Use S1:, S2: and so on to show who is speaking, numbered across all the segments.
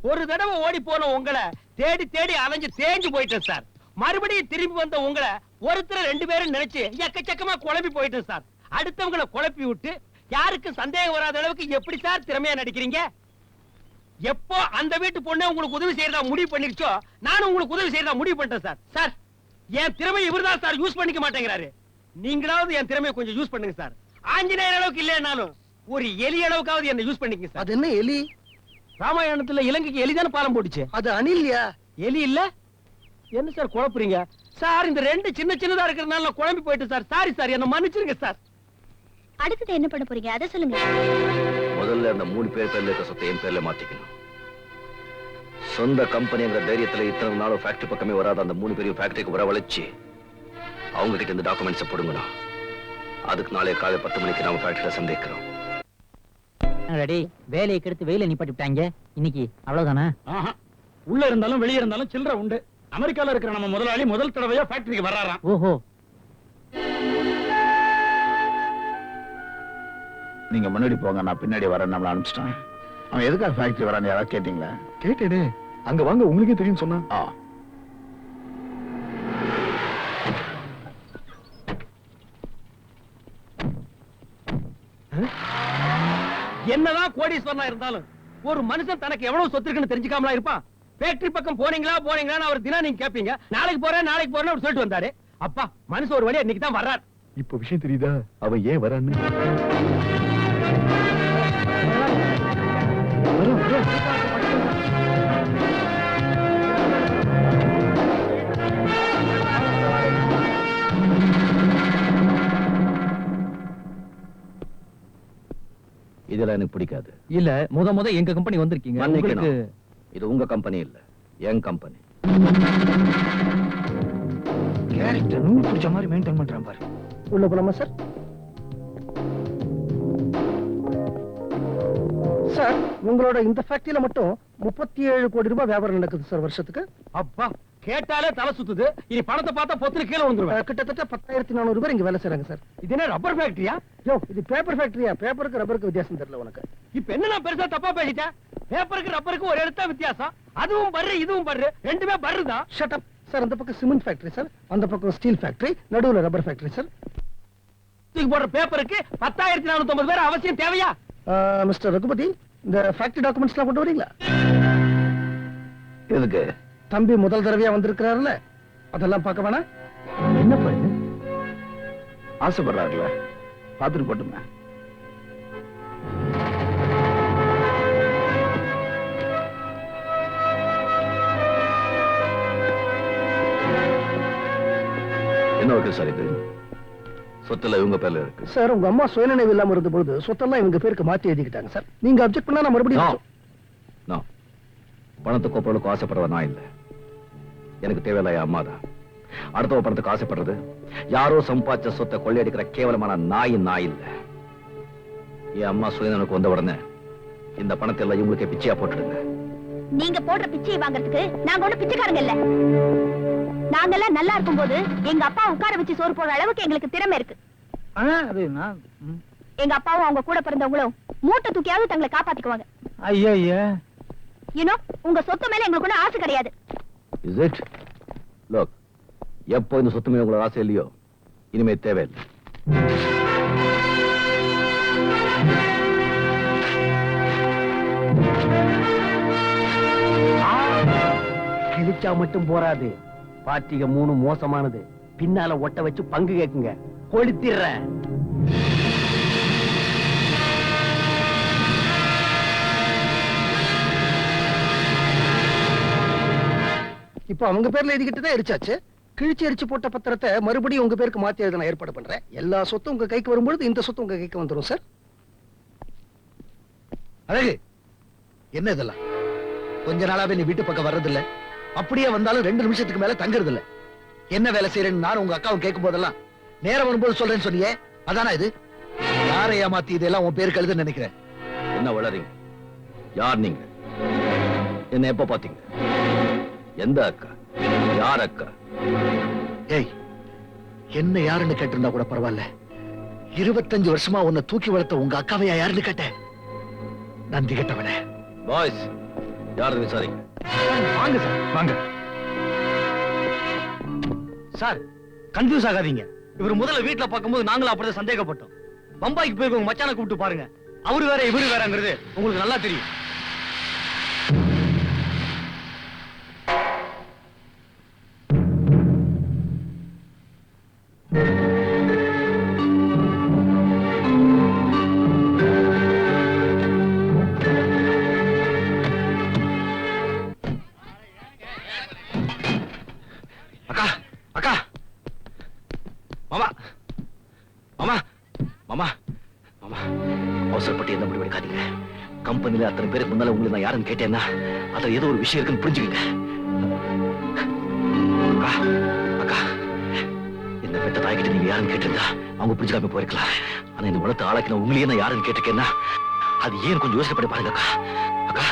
S1: ஒரு தடவை ஓடி போன உங்களை தேடி தேடி அலைஞ்சு தேஞ்சு போயிட்டேன் சார். மறுபடியும் திரும்பி வந்த உங்களை ஒருத்தர் ரெண்டு பேரும் நினைச்சு எக்கச்சக்கமா குழம்பி போயிட்டேன் சார். அடுத்தவங்களை குழப்பி விட்டு யாருக்கும் சந்தேகம் வராத அளவுக்கு எப்படி சார் திறமையா நடிக்கிறீங்க? எப்போ அந்த வீட்டு பொண்ணு உங்களுக்கு உதவி செய்யறதா முடிவு பண்ணிருச்சோ நானும் உங்களுக்கு உதவி செய்யறதா முடிவு பண்ணிட்டேன் சார். சார் என் திறமை இவர்தான் சார் யூஸ் பண்ணிக்க மாட்டேங்கிறாரு. நீங்களாவது என் திறமையை கொஞ்சம் யூஸ் பண்ணுங்க சார். ஆஞ்சநேயர் அளவுக்கு இல்லைனாலும் ஒரு எலி அளவுக்காவது என்ன யூஸ் பண்ணிக்க சார்.
S2: அது என்ன எலி?
S1: ராமாயணத்துல இலங்கைக்கு எலிதான பாலம் போட்டுச்சு.
S2: அது அணில்யா?
S1: எலி இல்ல. என்ன சார் குழப்புறீங்க சார்? இந்த ரெண்டு சின்ன சின்னதா இருக்கிறதுனால குழம்பி போயிட்டு சார். சாரி சார், என்ன மன்னிச்சிருங்க சார்.
S3: அடுத்து என்ன பண்ண போறீங்க அத சொல்லுங்க.
S4: முதல்ல அந்த 3 பேர் பேர்ல இருக்க சொத்தை என் பேர்ல மாத்திக்கணும். சொந்த கம்பெனிங்கிற தைரியத்துல இத்தனை நாளும் ஃபேக்டரி பக்கமே வராத அந்த 3 பேரையும் ஃபேக்டரிக்கு வரவழைச்சு அவங்க கிட்ட இந்த டாக்குமெண்ட்ஸை போடுங்கண்ணா. அதுக்கு நாளை காலை 10 மணிக்கு நாம ஃபேக்டரியில சந்திக்கிறோம்.
S5: வேலையை கெடுத்து வெயில நிப்பாட்டிட்டாங்க இன்னைக்கு. அவ்வளவுதானே?
S1: உள்ள இருந்தாலும் வெளியே இருந்தாலும் சில்லற உண்டு. அமெரிக்கால இருக்கிற நம்ம முதலாளி முதல் தடவையா ஃபேக்டரிக்கு வர்றாராம்.
S5: ஓஹோ.
S6: நீங்க முன்னாடி போங்க, நான் பின்னாடி வரேன். நம்மள அனுப்பிச்சிட்டான். அவன் எதுக்காக ஃபேக்டரி வரான்னு யாராவது கேட்டீங்களா?
S7: கேட்டேனே, அங்க வாங்க உங்களுக்கே தெரியும் சொன்னா.
S1: என்னதான் கோடீஸ்வரனா இருந்தாலும் ஒரு மனுஷன் தனக்கு எவ்வளவு சொத்து இருக்குன்னு தெரிஞ்சுக்காமலா இருப்பான்? ஃபேக்டரி பக்கம் போனீங்களா அவர் தினம் நீங்க கேப்பீங்க. நாளைக்கு போறேன் அவர் சொல்லிட்டு வந்தாரு. அப்பா மனுஷன் ஒரு வழியா இன்னைக்கு தான் வர்றார்.
S7: இப்ப விஷயம் தெரியுதா அவன் ஏன் வரான்னு?
S4: இதெல்லாம் எனக்கு பிடிக்காது.
S5: இல்ல முத எங்க கம்பெனி வந்திருக்கீங்க.
S4: உங்களுக்கு இது உங்க கம்பெனி இல்ல, என் கம்பெனி.
S2: கேரக்டர் நூறு பிடிச்ச மாதிரி மெயின்டைன் பண்றான் பாரு. உள்ள போலாமா சார்? சார் உங்களோட இந்த ஃபேக்டரியில மட்டும் 37 கோடி ரூபாய் வியாபாரம் நடக்குது சார் வருஷத்துக்கு.
S1: அப்பா கேட்டாலே தலை சுத்துது. இனி பணத்தை பார்த்தா பொத்துல கீழே வந்துருவேன்.
S2: கிட்டத்தட்ட 10,400 பேர் இங்க வேலை செய்றாங்க சார்.
S1: இது என்ன ரப்பர் ஃபேக்டரியா?
S2: யோ இது பேப்பர் ஃபேக்டரியா? பேப்பருக்கு ரப்பருக்கு வித்தியாசம் தெரியல உனக்கு.
S1: இப்ப என்ன நான் பெருசா தப்பா பேசிட்டேன்? பேப்பருக்கு ரப்பருக்கு ஒரு எழுத்தா வித்தியாசம். அதுவும் பர்ரு இதுவும் பர்ரு, ரெண்டுமே பர்ரு தான்.
S2: Shut up sir. அந்த பக்கம் சிமெண்ட் ஃபேக்டரி சார், அந்த பக்கம் ஸ்டீல் ஃபேக்டரி, நடுவுல ரப்பர் ஃபேக்டரி சார்.
S1: தூக்கி போடுற பேப்பருக்கு 10,450 பேர் அவசியம் தேவையா?
S2: மிஸ்டர் ரகுபதி, இந்த ஃபேக்டரி டாக்குமெண்ட்ஸ்லாம் கொண்டு வரீங்களா?
S6: எதுக்கு?
S2: தம்பி முதல் தடவையா வந்திருக்கிறாருல, அதெல்லாம் பார்க்க வேணா?
S6: என்ன பண்ணு ஆசைப்படுறாருல, பார்த்துட்டு போட்டுமே.
S4: என்ன வக்கீல் சார் இது? சொத்துல இவங்க பேர்ல இருக்கு.
S2: சார் உங்க அம்மா சுயநினைவு இல்லாம இருந்த பொழுது சொத்தெல்லாம் இவங்க பேருக்கு மாத்தி எழுதிக்கிட்டாங்க சார். நீங்க அப்செக்ட் பண்ணா நான் மறுபடியும்
S4: பணத்துக்கு பொருளுக்கு ஆசைப்படுற நான் இல்ல. எனக்கு தேவையில்ல என் அம்மா தான். அடுத்தவ பணத்துக்கு ஆசைப்படுறது யாரோ சம்பாதிச்ச சொத்தை கொள்ளையடிக்கிற கேவலமான நாய் இல்ல. என் அம்மா சுயநலனுக்கு வந்த உடனே இந்த பணத்தை எல்லாம் இவங்களுக்கே பிச்சையா போட்டுடுங்க.
S3: நீங்க போடுற பிச்சையை வாங்குறதுக்கு நாங்க ஒண்ணு பிச்சைக்காரங்க இல்ல. நாங்கெல்லாம் நல்லா இருக்கும் போது எங்க அப்பா உட்கார வச்சு சோறு போடுற அளவுக்கு எங்களுக்கு திறமை இருக்கு. எங்க அப்பாவும் அவங்க கூட பிறந்தவங்களும் மூட்டை தூக்கியாவது தங்களை காப்பாத்திக்குவாங்க.
S5: ஐயா
S3: உங்க சொத்து மேல எங்களுக்கு ஒண்ணு ஆசை கிடையாது.
S4: Is it? Look, எப்போ இந்த சொத்து மேல உங்களுக்கு ஆசை இல்லையோ இனிமே தேவையில்லை.
S1: கிழிச்சா மட்டும் போராது. பாட்டிக 3 மோசமானது. பின்னால ஒட்ட வச்சு பங்கு கேக்குங்க. கொளுத்திடுறேன்.
S2: இப்ப அவங்க பேர்ல எழுதிக்கிட்டு தான் எரிச்சாச்சு. கிழிச்சு எரிச்சு போட்ட பத்திரத்தை மறுபடியும் உங்க பேருக்கு மாத்தி எழுத நான் ஏற்பாடு பண்றேன். எல்லா சொத்தும் உங்க கைக்கு வரும்பொழுது இந்த சொத்து உங்க கைக்கு வந்துடும் சார்.
S6: அழகு, என்ன இதெல்லாம்? கொஞ்ச நாளாவே நீ வீட்டு பக்கம் வர்றதில்ல. அப்படியே வந்தாலும் 2 நிமிஷத்துக்கு மேல தங்குறது இல்ல. என்ன வேலை செய்யறேன்னு நான் உங்க அக்காவும் கேட்கும் போதெல்லாம் நேரம் வரும்போது சொல்றேன்னு சொன்னியே, அதானா இது? யாரை ஏமாத்தி இதெல்லாம் உன் பேருக்கு எழுதுன்னு நினைக்கிறேன்.
S4: என்ன வளரீங்க? யார் நீங்க? என்ன எப்ப பாத்தீங்க? எந்த அக்கா? யார் அக்கா?
S6: ஏய், என்ன யாருன்னு கேட்டிருந்தா கூட பரவாயில்ல. 25 வருஷமா உன்னை தூக்கி வளர்த்த உங்க அக்காவையா யாருன்னு கேட்ட? நன்றி கெட்டவனே.
S4: பாய்ஸ், யாரு விசாரி?
S1: வாங்க சார், வாங்க சார். கன்ஃபியூஸ் ஆகாதீங்க. இவர் முதல்ல வீட்டுல பார்க்கும்போது நாங்களும் அப்படிதான் சந்தேகப்பட்டோம். பம்பாய்க்கு போய் உங்க மச்சானை கூப்பிட்டு பாருங்க. அவரு வேற இவரு வேறங்கிறது உங்களுக்கு நல்லா தெரியும்.
S4: அக்கா, அக்கா, மாமா, மாமா, மாமா, மாமா, அவசரப்பட்டு எந்த முடிவு எடுக்காதீங்க. கம்பெனில அத்தனை பேருக்கு முன்னால உங்களுக்கு நான் யாருன்னு கேட்டேன்னா அதுல ஏதோ ஒரு விஷயம் இருக்குன்னு புரிஞ்சுக்கங்க. அக்கா, அக்கா, இந்த பெத்த தாய்கிட்ட நீங்க யாருன்னு கேட்டிருந்தா அவங்க புரிஞ்சுக்காம போயிருக்கலாம். ஆனா இந்த உலகத்தை ஆளாக்கின உங்களையே நான் யாருன்னு கேட்டிருக்கேன்னா அது ஏன் கொஞ்சம் யோசனை பண்ணி பாருங்க அக்கா. அக்கா,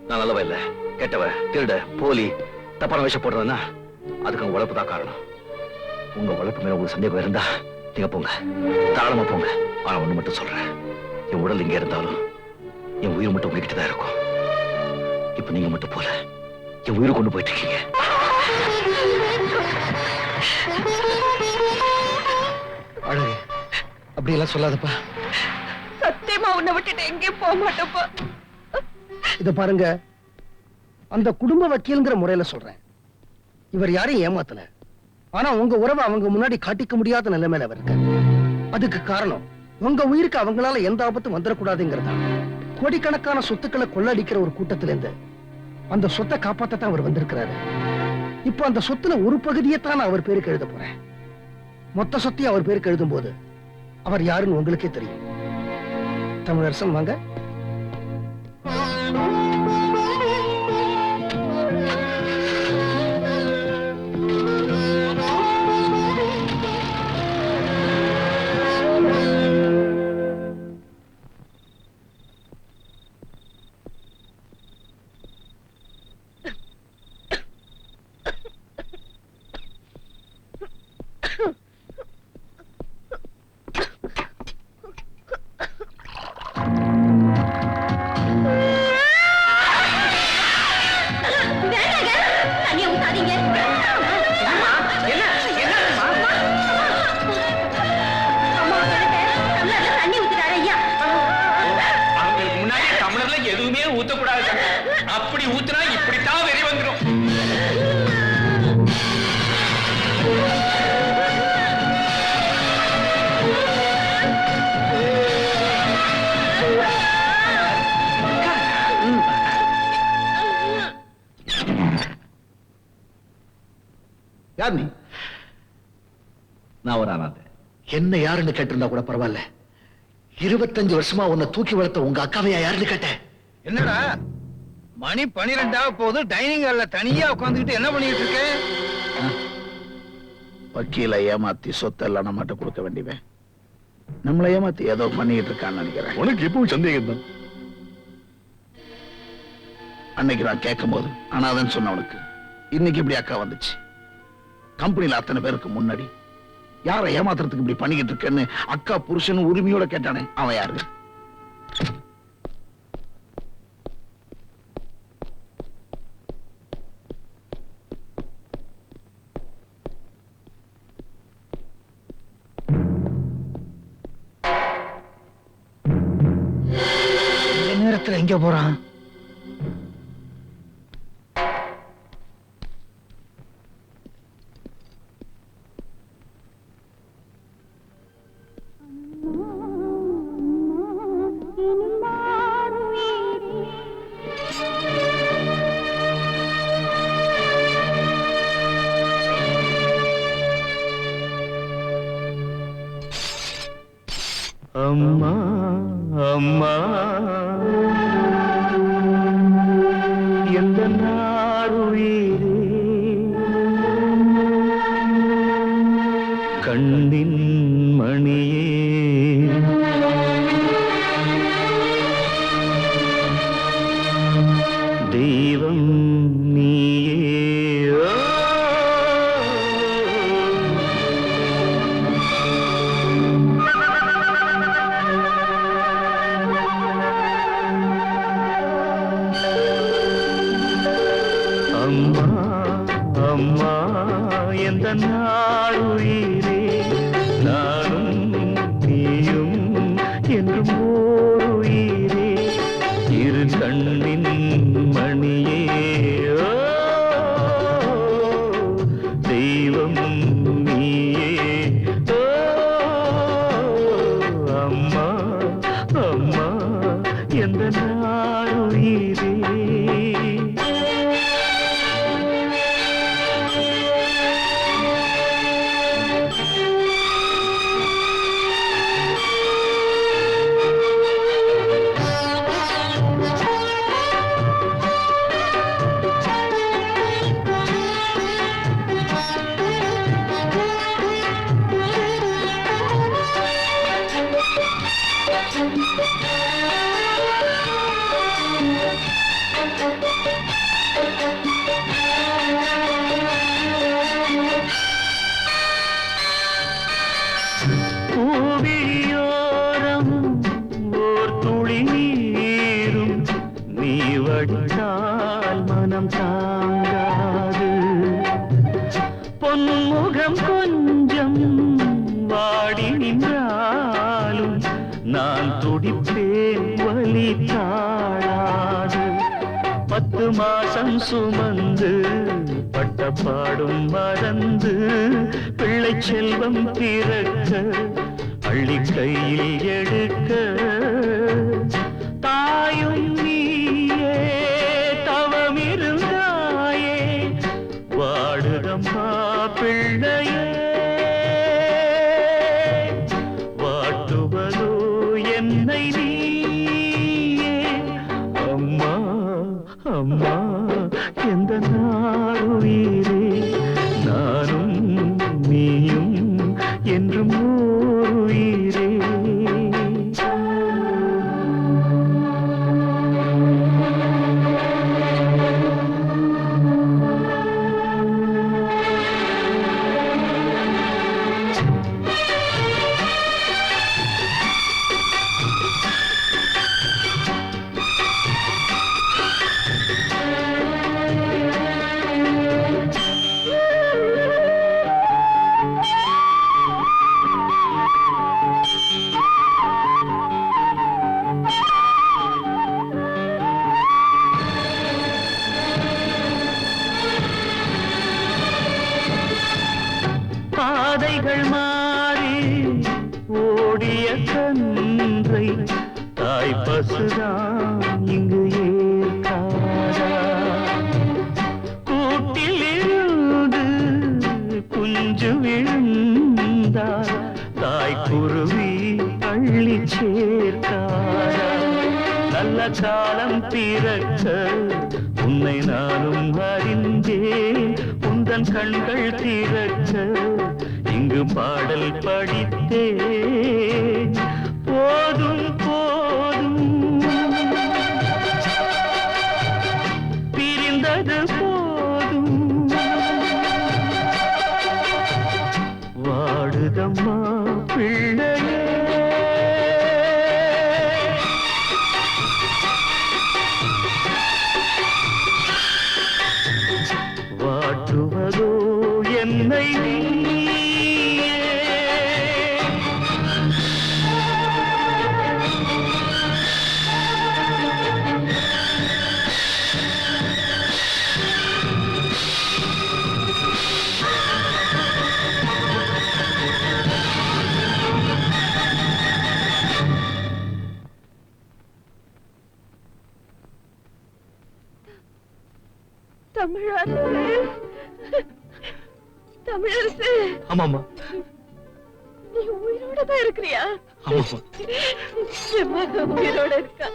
S4: நான் நல்லவ இல்ல, கெட்டவ, திருட, போலி, தப்பான வேஷம் போடுறதுன்னா அதுக்கு உங்க உழைப்பு தான் காரணம். உங்க உழைப்பு மேல உங்களுக்கு சந்தேகம் இருந்தா நீங்க போங்க, தாராளமா போங்க. ஆனா ஒண்ணு மட்டும் சொல்றேன், என் உடல் இங்க இருந்தாலும் என் உயிர் மட்டும் உங்ககிட்ட தான் இருக்கும். இப்ப நீங்க மட்டும் போல என் உயிரை கொண்டு போயிட்டு இருக்கீங்க.
S6: அழகு, அப்படி எல்லாம் சொல்லாதப்பா.
S3: சத்தியமா உன்னை விட்டுட்டு எங்கேயும் போக மாட்டேப்பா.
S2: இத பாருங்க, அந்த குடும்ப வக்கீல்ங்கிற முறையில சொல்றேன், இவர் யாரையும் ஏமாத்தல. ஆனா உங்க உறவை அவங்க முன்னாடி காட்டிக்க முடியாத நிலைமையில அவர் இருக்க. அதுக்கு காரணம் உங்க உயிருக்கு அவங்களால எந்த ஆபத்தும் வந்துடக்கூடாதுங்கிறதா. கோடிக்கணக்கான சொத்துக்களை கொள்ளடிக்கிற ஒரு கூட்டத்தில இருந்து அந்த சொத்தை காப்பாத்தான் அவர் வந்திருக்கிறாரு. இப்ப அந்த சொத்துல ஒரு பகுதியைத்தான் நான் அவர் பேருக்கு எழுத போறேன். மொத்த சொத்தையும் அவர் பேருக்கு எழுதும் போது அவர் யாருன்னு உங்களுக்கே தெரியும். தமிழரசன் வாங்க.
S1: எதுவுமே ஊத்தக்கூடாது. அப்படி ஊத்துனா இப்படித்தான் வெறி வந்துடும்.
S6: யார் நீ?
S4: நான் ஒரு அனாதை.
S6: என்ன யாருன்னு கேட்டிருந்தா கூட பரவாயில்ல. 25 வருஷமா உன்னை தூக்கி வளர்த்த உங்க அக்காவையா யாருன்னு கேட்டேன்.
S1: என்னடா மணி 12 போது டைனிங் ஹால்ல தனியா உட்கார்ந்துகிட்டு என்ன பண்ணிட்டு இருக்க?
S8: வக்கீல ஏமாத்தி சொத்தெல்லாம் நம்மகிட்ட கொடுக்க வேண்டியவன் நம்மளை ஏமாத்தி ஏதோ பண்ணிட்டு இருக்கான்னு நினைக்கிறேன்.
S7: உனக்கு எப்பவும் சந்தேகம் தான்.
S8: அன்னைக்கு நான் கேட்கும் போது அனாதன்னு சொன்னவனுக்கு இன்னைக்கு இப்படி அக்கா வந்துச்சு. கம்பெனில அத்தனை பேருக்கு முன்னாடி யாரை ஏமாத்துறதுக்கு இப்படி பண்ணிக்கிட்டு இருக்கேன்னு அக்கா புருஷன் உரிமையோட கேட்டானே, அவன் யாரு?
S6: இந்த நேரத்துல எங்க போறான்?
S1: அம்மா அம்மா எந்த நாருயிரே கண்ணின் மணியே தெய்வம் நீயே.
S9: எந்த நாளுயிரே நானும் நீயும் என்றும் ஓருயிரே இரு கண்ணின் மணியே ஓ, தெய்வம் நீயே ஓ, அம்மா அம்மா எந்த நாளுயிரே பூவியோரம் ஓர் துளி நீரும் நீ வடித்தால் மனம் தாங்காது பொன்முகம் கொஞ்சம் வாடி நின்றாலும் நான் துடிப்பேன் வலி தாழாது 10 மாசம் சுமந்து பட்ட பாடும் மறந்து பிள்ளை செல்வம் பிறக்க அள்ளி கையில் எடுக்க தாயும் நீயே தவமிருந்தாயே வாடுதம்மா பிள்ளையே வாட்டுவதோ என்னை நீயே அம்மா அம்மா எந்த நாளுயிரே நானும் நீயும் என்றும் ஓருயிரே பாதைகள் மாறி ஓடிய கன்றை தாய் பசுதான் இங்கு ஏற்காதா கூட்டில் இருந்து குஞ்சு விழுந்தார் தாய் குருவி அள்ளி சேர்க்காதா நல்ல காலம் பிறக்க உன்னை நானும் அறிந்தேன் உந்தன் கண்கள் திறக்க இங்கு பாடல் படித்தேன் போதும் போதும் பிரிந்தது போதும் வாடுதம்மா பிள்ளையே வாட்டுவதோ என்னை நீயே
S3: தமிழரசு தமிழரசு
S4: ஆமாமா
S3: நீ உயிரோட தான் இருக்கிறியா
S4: ஆமாமா
S3: என் மகன் உயிரோட இருக்கா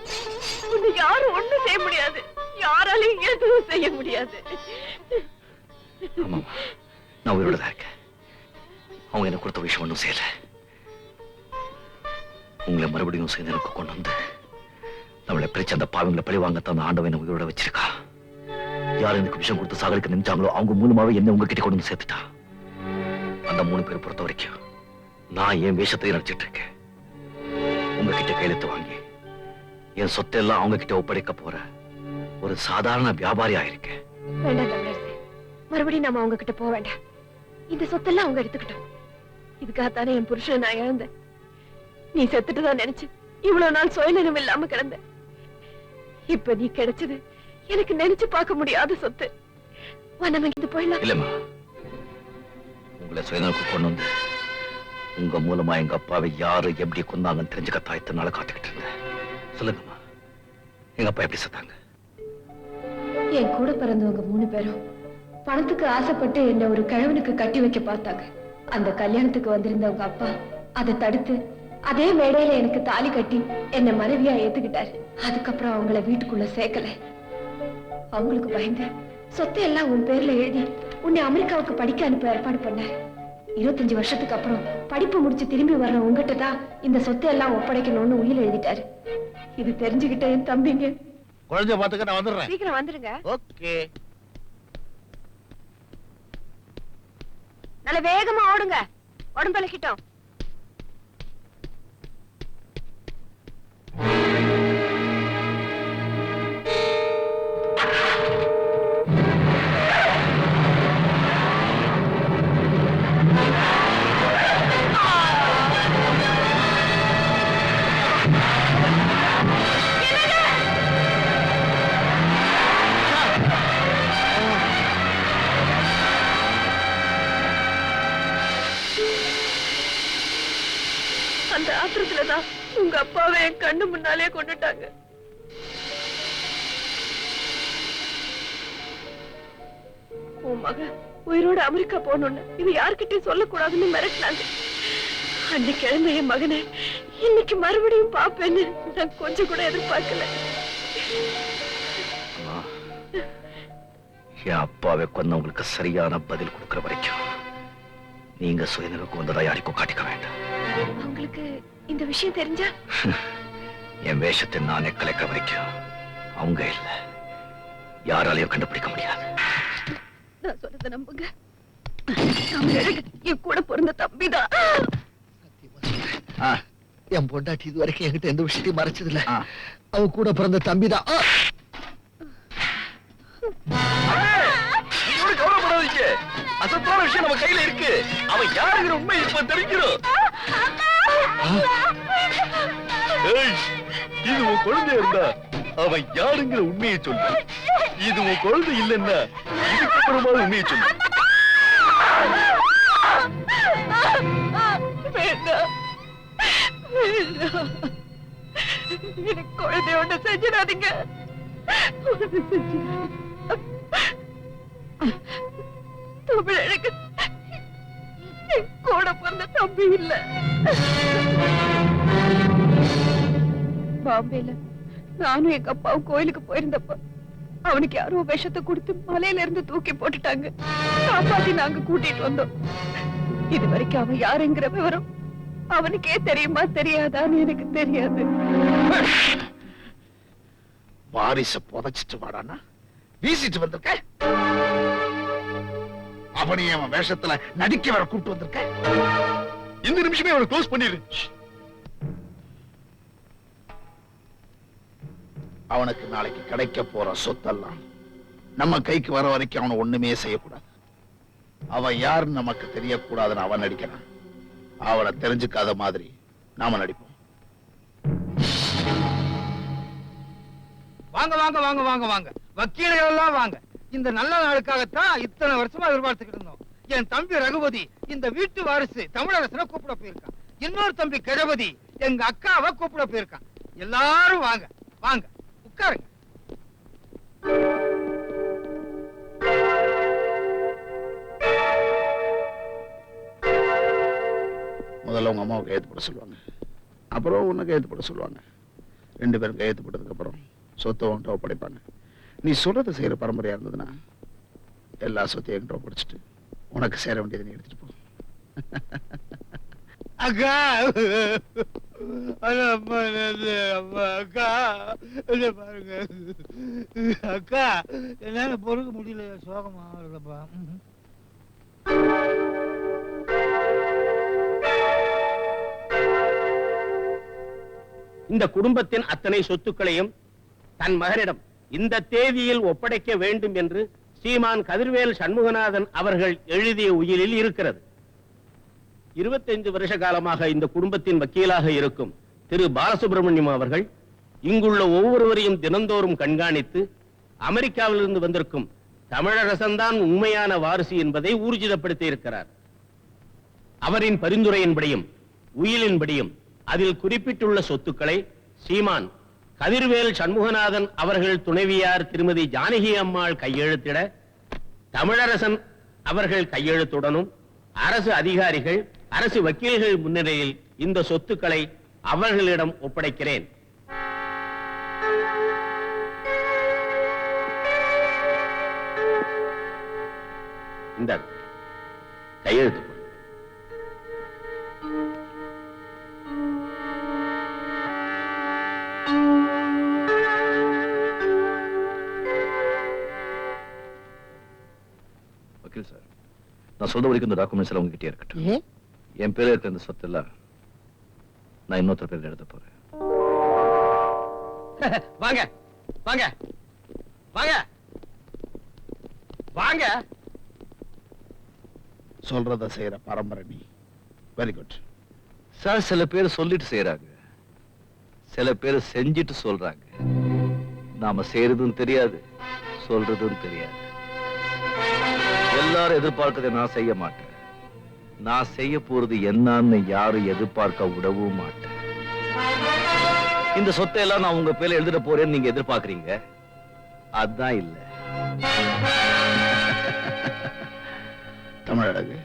S3: உன்னை யாரும் ஒண்ணும் செய்ய முடியாது யாராலையும் எதுவும் செய்ய முடியாது
S4: ஆமாமா நான் உயிரோட தான் இருக்கேன் அவங்க எனக்கு கொடுத்த விஷயம் ஒன்றும் செய்யல உங்களை மறுபடியும் சேர்ந்து எனக்கு கொண்டு வந்து நம்மளை பிரிச்சு அந்த பாவங்களை பழி வாங்கத்தான் அந்த ஆண்டவன் என்ன உயிரோட வச்சிருக்கா யார் எனக்கு விஷயம் கொடுத்து சாகரிக்க நினைச்சாங்களோ அவங்க மூலமாவே என்ன உங்ககிட்ட கொண்டு வந்து சேர்த்துட்டா அந்த 3 பேரை பொறுத்த வரைக்கும் நான் என் வேஷத்தை நினைச்சிட்டு இருக்கேன் உங்ககிட்ட கையெழுத்து வாங்கி என் சொத்தெல்லாம் அவங்க கிட்ட ஒப்படைக்க போற ஒரு சாதாரண வியாபாரி ஆயிருக்கேன்
S3: வேண்டாம் தமிழரசு மறுபடியும் நாம அவங்க கிட்ட போக வேண்டாம் இந்த சொத்தெல்லாம் அவங்க எடுத்துக்கிட்டோம். இதுக்காகத்தானே என் புருஷன் நான் இழந்தேன். நீ செத்துட்டுதான் நினைச்சு இவ்வளவு நாள் சுயநலம் இல்லாம கிடந்த. இப்ப நீ கிடைச்சது எனக்கு நினைச்சு பார்க்க முடியாத சொத்து. நம்ம இங்க போயிடலாம்.
S4: இல்லம்மா, உங்களை சுயநலக்கு கொண்டு வந்து உங்க மூலமா எங்க அப்பாவை யாரு எப்படி கொண்டாங்கன்னு தெரிஞ்சுக்க இத்தனை நாள காத்துக்கிட்டு இருந்தேன். சொல்லுங்கம்மா, எங்க அப்பா எப்படி செத்தாங்க?
S3: என் கூட பிறந்தவங்க 3 பேரும் பணத்துக்கு ஆசைப்பட்டு என்ன ஒரு கிழவனுக்கு கட்டி வைக்க பார்த்தாங்க. அந்த கல்யாணத்துக்கு வந்திருந்தவங்க அப்பா அதை தடுத்து அதே மேடையில எனக்கு தாலி கட்டி என்ன மனைவியா ஏத்துக்கிட்டாரு. அதுக்கப்புறம் அவங்கள வீட்டுக்குள்ள சேர்க்கல. அவங்களுக்கு பயந்து சொத்தை எல்லாம் உன் பேர்ல எழுதி உன்னை அமெரிக்காவுக்கு படிக்க அனுப்ப ஏற்பாடு பண்ணாரு. 25 வருஷத்துக்கு அப்புறம் படிப்பு முடிச்சு திரும்பி வர்ற உங்ககிட்ட தான் இந்த சொத்தை எல்லாம் ஒப்படைக்கணும்னு உயிர் எழுதிட்டாரு. இது தெரிஞ்சுக்கிட்ட என் தம்பிங்க
S6: குழந்தைய பாத்துக்க நான் வந்துடுறேன்.
S3: சீக்கிரம் வந்துருங்க.
S6: ஓகே.
S3: நல்ல வேகமா ஓடுங்க, உடம்பு இழக்கிட்டோம். அந்த ஆத்திரத்துலதான் உங்க அப்பாவை என் கண்ணு முன்னாலே கொண்டுட்டாங்க. உன் மக உயிரோட அமெரிக்கா போகணும்னு இது யார்கிட்டயும் சொல்லக்கூடாதுன்னு மிரட்டினாங்க. அன்னைக்கு கிழமை என் மகனை இன்னைக்கு மறுபடியும் பாப்பேன்னு நான் கொஞ்சம் கூட எதிர்பார்க்கல.
S4: என் அப்பாவை கொன்னவங்களுக்கு சரியான பதில் கொடுக்கிற வரைக்கும் நீங்க சுயநலக்கு வந்ததா யாருக்கும் காட்டிக்க வேண்டாம்.
S3: உங்களுக்கு இந்த விஷயம் தெரிஞ்சா
S4: என் வேஷத்தை நானே கலைக்கிற வரைக்கும் அவங்க இல்ல யாராலையும் கண்டுபிடிக்க முடியாது.
S3: நான் சொல்றத நம்புங்க. என் கூட பிறந்த தம்பிதான்.
S6: என் பொண்டாட்டி இது வரைக்கும் என்கிட்ட எந்த விஷயத்தையும் மறைச்சது இல்ல. அவ கூட பிறந்த தம்பிதான்.
S4: கவலைப்படாதீங்க, அசத்தான விஷயம் நம்ம கையில இருக்கு. அவன் யாருங்கிற உண்மை இப்ப தெரிஞ்சிடும். இது உன் குழந்தையா இருந்தா அவன் யாருங்கிற உண்மையை சொல்லு. இது உன் குழந்தை இல்லைன்னா இதுக்கப்புறமா உண்மையை சொல்லு.
S3: எனக்கு குழந்தையோட செஞ்சிடாதீங்க. தமிழனுக்கு கூட பிறந்த தம்பி இல்ல. பாம்பேல நானும் எங்க அப்பாவும் கோயிலுக்கு போயிருந்தப்ப அவனுக்கு யாரோ விஷத்தை கொடுத்து மலையில இருந்து தூக்கி போட்டுட்டாங்க. காப்பாத்தி நாங்க கூட்டிட்டு வந்தோம். இது வரைக்கும் அவன் யாருங்கிற விவரம் அவனுக்கே தெரியுமா தெரியாதான்னு எனக்கு தெரியாது.
S8: வாரிச புதைச்சிட்டு வாடானா வீசிட்டு வந்திருக்க. அவனையும் அவன் வேஷத்துல நடிக்க வர கூப்பிட்டு வந்திருக்க.
S4: இந்த நிமிஷமே அவனை க்ளோஸ் பண்ணிரு.
S8: அவனுக்கு நாளைக்கு கிடைக்க போற சொத்தெல்லாம் நம்ம கைக்கு வர வரைக்கும் அவனை ஒண்ணுமே செய்யக்கூடாது. அவன் யாருன்னு நமக்கு தெரியக்கூடாதுன்னு அவன் நடிக்கிறான். அவனை தெரிஞ்சுக்காத மாதிரி நாம நடிப்போம்.
S1: வாங்க வாங்க வாங்க வாங்க வாங்க வக்கீல்கள் எல்லாம் வாங்க. இந்த நல்ல நாளுக்காகத்தான் இத்தனை வருஷமா எதிர்பார்த்துக்கிட்டு இருந்தோம். என் தம்பி ரகுபதி இந்த வீட்டு வாரிசு தமிழரசனை கூப்பிட போயிருக்கான். இன்னொரு தம்பி கணபதி எங்க அக்காவை கூப்பிட போயிருக்கான். எல்லாரும் வாங்க வாங்க உட்காருங்க.
S8: முதல்ல உங்க அம்மாவை கையெழுத்து போட சொல்லுவாங்க. அப்புறம் உன்னை கையெழுத்து போட சொல்லுவாங்க. 2 பேரும் கையெழுத்து போட்டதுக்கு அப்புறம் சொத்தை உன்கிட்ட ஒப்படைப்பாங்க. நீ சொல்றதை செய்யற பரம்பரையா இருந்ததுன்னா எல்லா சொத்தையும் என்கிட்ட ஒப்படைச்சிட்டு உனக்கு சேர வேண்டியதை நீ எடுத்துட்டு போ.
S1: அக்கா அக்கா பாருங்க அக்கா, என்னால பொறுக்க முடியல. சோகமா வருதப்பா. இந்த குடும்பத்தின் அத்தனை சொத்துக்களையும் தன் மகனிடம் இந்த தேதியில் ஒப்படைக்க வேண்டும் என்று சீமான் கதிர்வேல் சண்முகநாதன் அவர்கள் எழுதிய உயிலில் இருக்கிறது. 25 வருஷ காலமாக இந்த குடும்பத்தின் வக்கீலாக இருக்கும் திரு பாலசுப்ரமணியம் அவர்கள் இங்குள்ள ஒவ்வொருவரையும் தினந்தோறும் கண்காணித்து அமெரிக்காவிலிருந்து வந்திருக்கும் தமிழரசன்தான் உண்மையான வாரிசு என்பதை ஊர்ஜிதப்படுத்தி இருக்கிறார். அவரின் பரிந்துரையின்படியும் உயிலின்படியும் அதில் குறிப்பிட்டுள்ள சொத்துக்களை சீமான் கதிர்வேல் சண்முகநாதன் அவர்கள் துணைவியார் திருமதி ஜானகி அம்மாள் கையெழுத்திட தமிழரசன் அவர்கள் கையெழுத்துடனும் அரசு அதிகாரிகள் அரசு வக்கீல்கள் முன்னிலையில் இந்த சொத்துக்களை அவர்களிடம் ஒப்படைக்கிறேன். இந்த கையெழுத்து போடு.
S4: வக்கீல் சார், நான் சொல்ற வரைக்கும் இந்த டாக்குமெண்ட்ஸ் எல்லாம் உங்ககிட்டயே இருக்கட்டும். என் பேர்ல இருக்கிற இந்த சொத்து எல்லாம் நான் இன்னொருத்தர் பேர்ல எழுத போறேன்.
S1: வாங்க வாங்க வாங்க வாங்க.
S8: சொல்றத செய்யற பரம்பரை நீ. Very good.
S4: சார், சில பேர் சொல்லிட்டு செய்யறாங்க, சில பேர் செஞ்சிட்டு சொல்றாங்க. நாம செய்யறதும் தெரியாது, சொல்றதும் தெரியாது. எல்லாரும் எதிர்பார்க்கறதை நான் செய்ய மாட்டேன். நான் செய்ய போறது என்னன்னு யாரும் எதிர்பார்க்க விடவும் மாட்டேன். இந்த சொத்தை எல்லாம் நான் உங்க பேர்ல எழுதிட போறேன்னு நீங்க எதிர்பார்க்கறீங்க. அதான் இல்ல.
S8: தமிழழகு,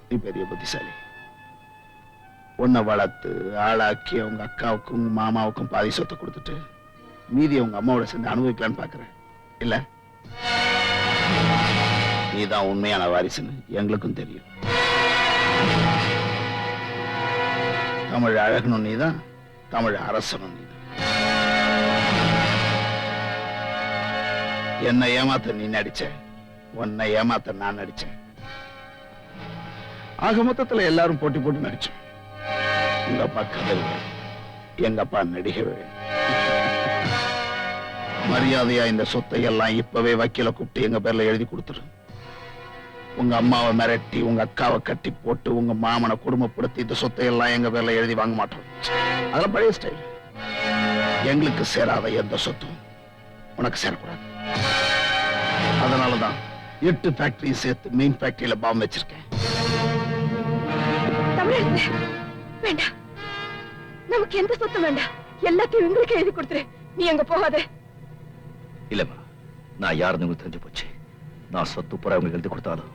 S8: நீ பெரிய புத்திசாலி. உன்னை வளர்த்து ஆளாக்கி உங்க அக்காவுக்கும் உங்க மாமாவுக்கும் பாதி சொத்தை கொடுத்துட்டு மீதி உங்க அம்மாவோட சேர்ந்து அனுபவிக்கலான்னு பாக்குறேன் இல்ல? நீதான் உண்மையான வாரிசுன்னு எங்களுக்கும் தெரியும். தமிழ் அழகனும் நீதான், தமிழ் அரசனும் நீதான். என்னை ஏமாத்த நீ நடிச்ச, உன்னை ஏமாத்த நான் நடிச்சேன். ஆக மொத்தத்துல எல்லாரும் போட்டி போட்டு நடிச்சோம். உங்க அப்பா கதிர்வேல், எங்க அப்பா நடிகவேல். மரியாதையா இந்த சொத்தை எல்லாம் இப்பவே வக்கீல கூப்பிட்டு எங்க பேர்ல எழுதி கொடுத்துரு. உங்க அம்மாவை மிரட்டி உங்க அக்காவை கட்டி போட்டு உங்க மாமனை குடும்பப்படுத்தி இந்த சொத்தை எல்லாம் எங்க பேர்ல எழுதி வாங்க மாட்டோம். அதெல்லாம் பழைய ஸ்டைல். எங்களுக்கு சேராத எந்த சொத்தும் உனக்கு சேரக்கூடாது. அதனாலதான் 8 ஃபேக்டரி சேர்த்து மெயின் ஃபேக்டரியில பாம்பு வச்சிருக்கேன்.
S3: வேண்டாம், நமக்கு எந்த சொத்தும் வேண்டாம். எல்லாத்தையும் உங்களுக்கு எழுதி கொடுத்துரு. நீ அங்க போகாத.
S4: இல்லம்மா, நான் யாருன்னு உங்களுக்கு தெரிஞ்சு போச்சு. நான் சொத்து பூரா உங்களுக்கு எழுதி கொடுத்தாலும்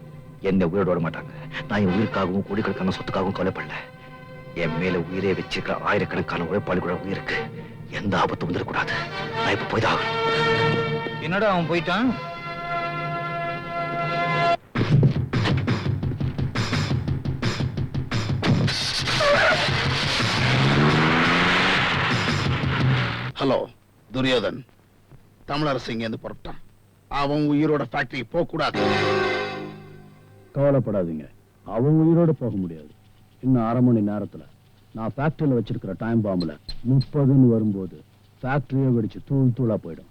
S4: என்ன உயிரோட விட மாட்டாங்க. நான் என் உயிருக்காகவும் கோடிக்கணக்கான சொத்துக்காகவும் கவலைப்படல. என் மேல உயிரே வச்சிருக்கிற ஆயிரக்கணக்கான உழைப்பாளி கூட உயிருக்கு எந்த ஆபத்தும் வந்துடக்கூடாது. நான் இப்ப போய்தான் ஆகணும்.
S5: என்னடா அவன் போயிட்டான்?
S8: ஹலோ துரியோதன், தமிழரசு இங்க இருந்து புறப்பட்டான். அவன் உயிரோட ஃபேக்டரி போக கூடாது.
S10: கவலைப்படாதீங்க, அவன் உயிரோட போக முடியாது. இன்னும் 1/2 மணி நேரத்துல நான் ஃபேக்டரியில வச்சிருக்கிற டைம் பாம்புல 30ன்னு வரும்போது ஃபேக்டரியே வெடிச்சு தூள் தூளா போயிடும்.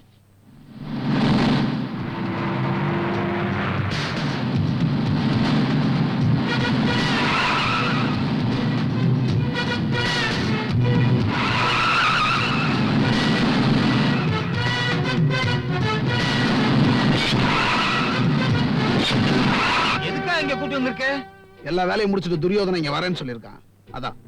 S1: இங்க கூட்டி வந்திருக்க?
S8: எல்லா வேலையும் முடிச்சுட்டு துரியோதனை இங்க வரேன்னு சொல்லியிருக்கான். அதான்.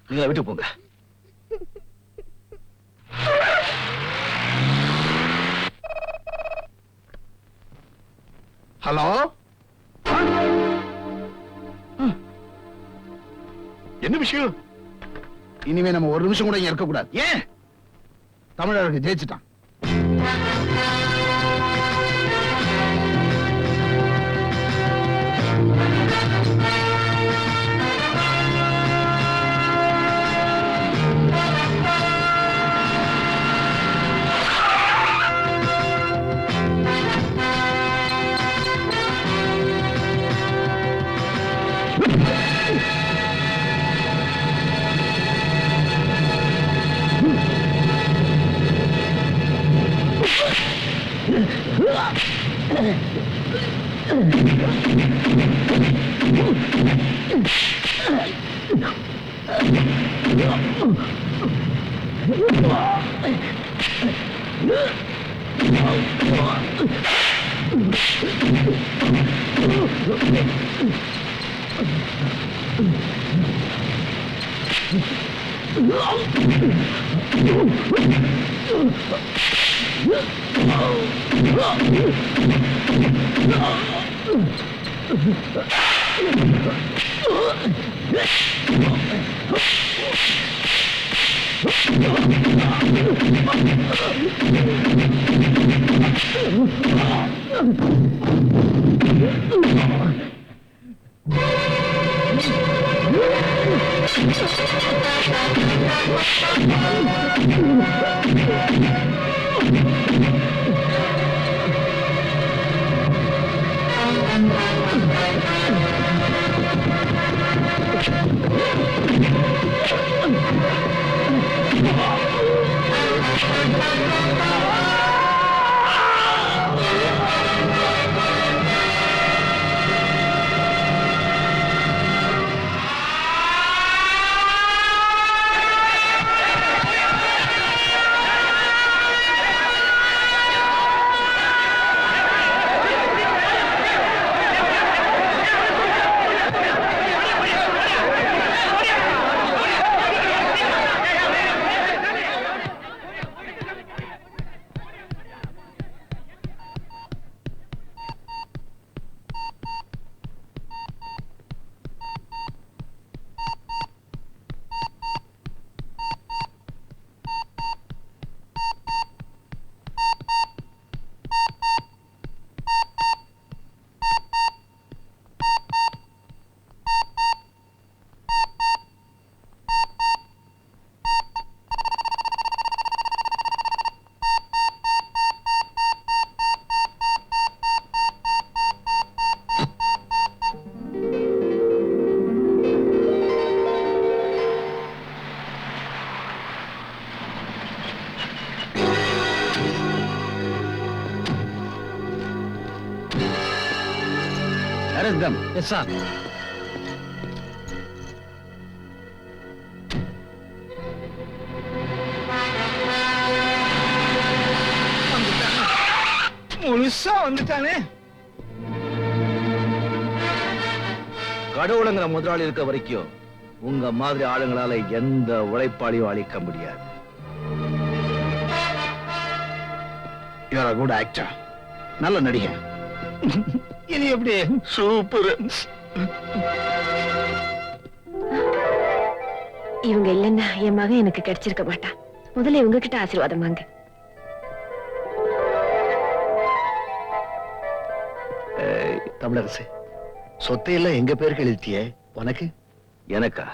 S4: நீங்க வீட்டுக்கு போங்க.
S8: ஹலோ,
S7: என்ன விஷயம்?
S8: இனிமே நம்ம ஒரு நிமிஷம் கூட இங்க இருக்க கூடாது. ஏன்? தமிழருக்கு ஜெயிச்சுட்டான்.
S6: arrest them.
S5: Yes sir.
S6: முழுசா வந்துட்டானே.
S4: கடவுளுங்கிற முதலாளி இருக்க வரைக்கும் உங்க மாதிரி ஆளுங்களால எந்த உழைப்பாளியும் அழிக்க முடியாது.
S8: You are a good actor. நல்ல நடிகன்.
S6: இனி எப்படி?
S8: சூப்பர்.
S3: இவங்க இல்லைன்னா என் மகன் எனக்கு கிடைச்சிருக்க மாட்டான். முதல்ல இவங்க கிட்ட ஆசீர்வாதம் வாங்க.
S6: தமிழரசு, சொத்தையெல்லாம் எங்க பேருக்கு எழுதிட்டியே, உனக்கு?
S4: எனக்கா?